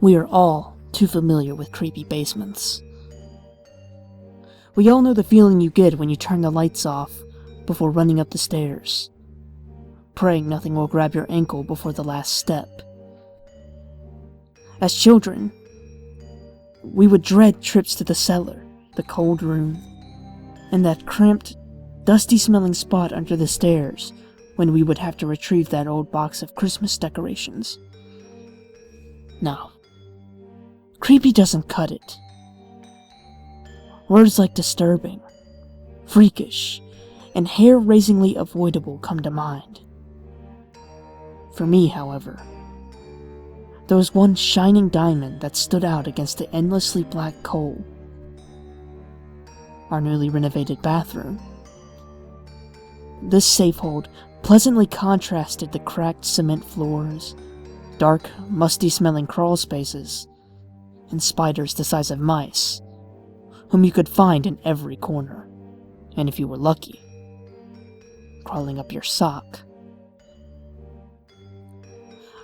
We are all too familiar with creepy basements. We all know the feeling you get when you turn the lights off before running up the stairs, praying nothing will grab your ankle before the last step. As children, we would dread trips to the cellar, the cold room, and that cramped, dusty-smelling spot under the stairs when we would have to retrieve that old box of Christmas decorations. No. Creepy doesn't cut it. Words like disturbing, freakish, and hair-raisingly avoidable come to mind. For me, however, there was one shining diamond that stood out against the endlessly black coal. Our newly renovated bathroom. This safe-hold pleasantly contrasted the cracked cement floors, dark, musty-smelling crawl spaces, and spiders the size of mice, whom you could find in every corner, and if you were lucky, crawling up your sock.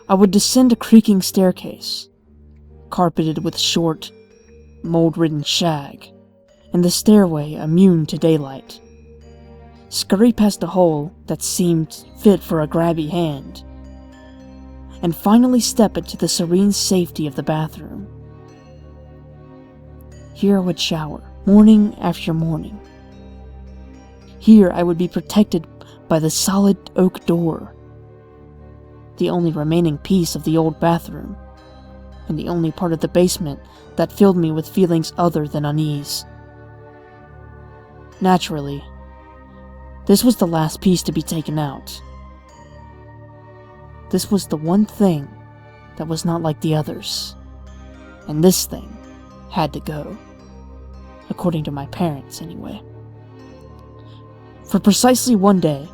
I would descend a creaking staircase, carpeted with short, mold-ridden shag, and the stairway immune to daylight. Scurry past a hole that seemed fit for a grabby hand, and finally step into the serene safety of the bathroom. Here I would shower, morning after morning. Here I would be protected by the solid oak door, the only remaining piece of the old bathroom, and the only part of the basement that filled me with feelings other than unease. Naturally, this was the last piece to be taken out. This was the one thing that was not like the others, and this thing had to go, according to my parents anyway. For precisely one day,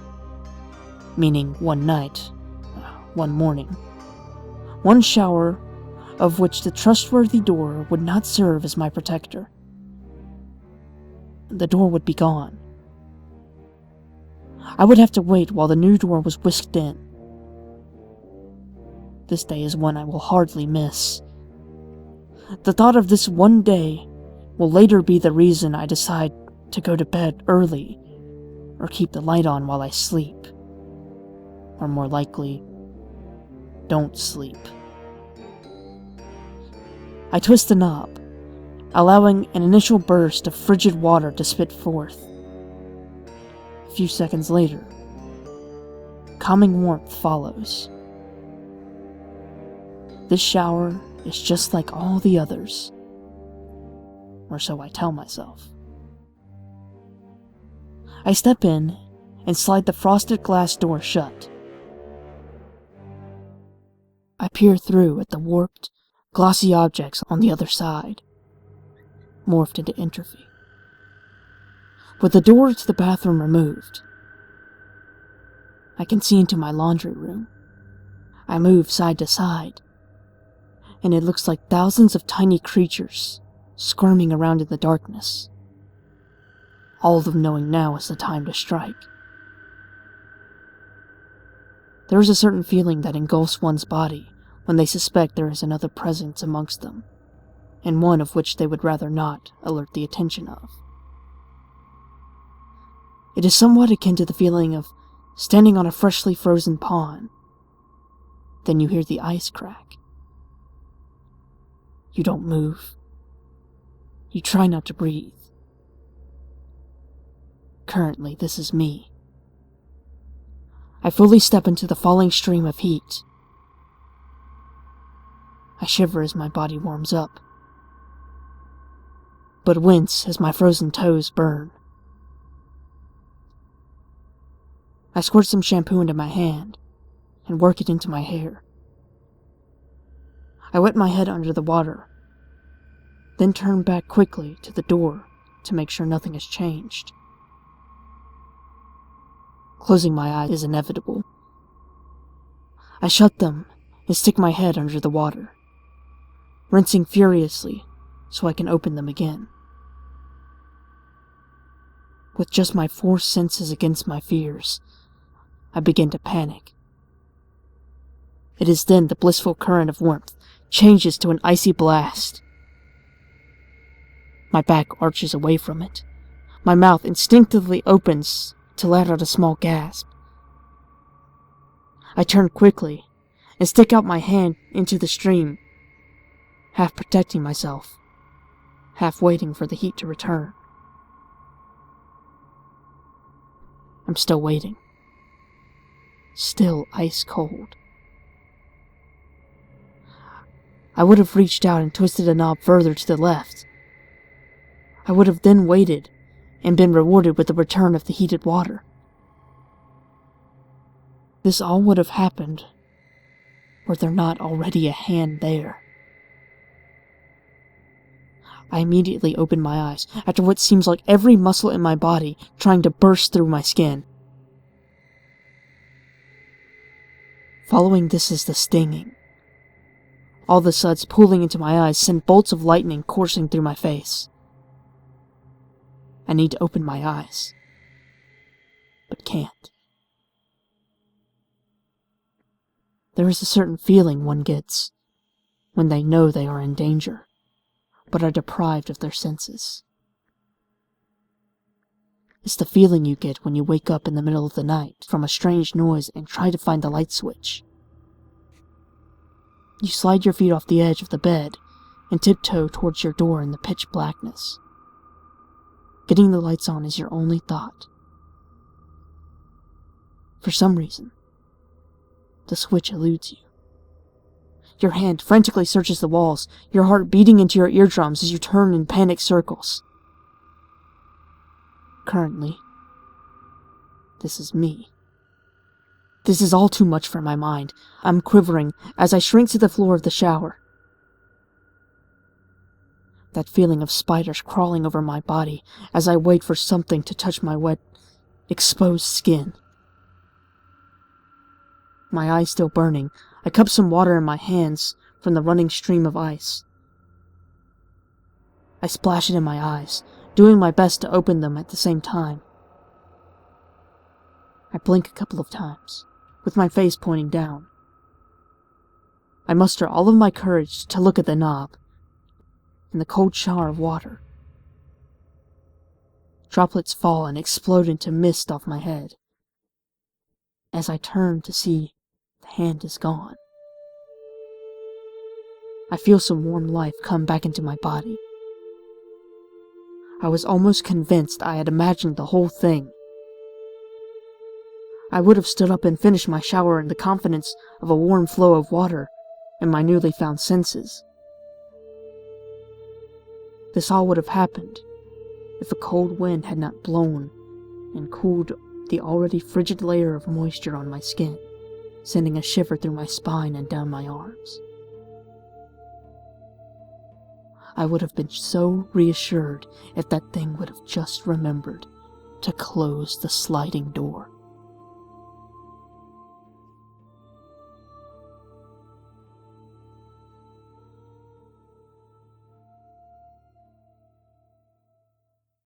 meaning one night, one morning, one shower of which the trustworthy door would not serve as my protector. The door would be gone. I would have to wait while the new door was whisked in. This day is one I will hardly miss. The thought of this one day will later be the reason I decide to go to bed early or keep the light on while I sleep. Or more likely, don't sleep. I twist the knob, allowing an initial burst of frigid water to spit forth. A few seconds later, calming warmth follows. This shower is just like all the others, or so I tell myself. I step in and slide the frosted glass door shut. I peer through at the warped, glossy objects on the other side, morphed into entropy. With the door to the bathroom removed, I can see into my laundry room. I move side to side, and it looks like thousands of tiny creatures squirming around in the darkness, all of them knowing now is the time to strike. There is a certain feeling that engulfs one's body when they suspect there is another presence amongst them, and one of which they would rather not alert the attention of. It is somewhat akin to the feeling of standing on a freshly frozen pond. Then you hear the ice crack. You don't move. You try not to breathe. Currently, this is me. I fully step into the falling stream of heat. I shiver as my body warms up, but wince as my frozen toes burn. I squirt some shampoo into my hand and work it into my hair. I wet my head under the water, then turn back quickly to the door to make sure nothing has changed. Closing my eyes is inevitable. I shut them and stick my head under the water, rinsing furiously so I can open them again. With just my 4 senses against my fears, I begin to panic. It is then the blissful current of warmth changes to an icy blast. My back arches away from it. My mouth instinctively opens to let out a small gasp. I turn quickly and stick out my hand into the stream, half protecting myself, half waiting for the heat to return. I'm still waiting. Still ice cold. I would have reached out and twisted a knob further to the left. I would have then waited and been rewarded with the return of the heated water. This all would have happened were there not already a hand there. I immediately opened my eyes, after what seems like every muscle in my body trying to burst through my skin. Following this is the stinging. All the suds pooling into my eyes send bolts of lightning coursing through my face. I need to open my eyes, but can't. There is a certain feeling one gets when they know they are in danger, but are deprived of their senses. It's the feeling you get when you wake up in the middle of the night from a strange noise and try to find the light switch. You slide your feet off the edge of the bed and tiptoe towards your door in the pitch blackness. Getting the lights on is your only thought. For some reason, the switch eludes you. Your hand frantically searches the walls, your heart beating into your eardrums as you turn in panic circles. Currently, this is me. This is all too much for my mind. I'm quivering as I shrink to the floor of the shower. That feeling of spiders crawling over my body as I wait for something to touch my wet, exposed skin. My eyes still burning, I cup some water in my hands from the running stream of ice. I splash it in my eyes, doing my best to open them at the same time. I blink a couple of times, with my face pointing down. I muster all of my courage to look at the knob, in the cold shower of water. Droplets fall and explode into mist off my head. As I turn to see, the hand is gone. I feel some warm life come back into my body. I was almost convinced I had imagined the whole thing. I would have stood up and finished my shower in the confidence of a warm flow of water and my newly found senses. This all would have happened if a cold wind had not blown and cooled the already frigid layer of moisture on my skin, sending a shiver through my spine and down my arms. I would have been so reassured if that thing would have just remembered to close the sliding door.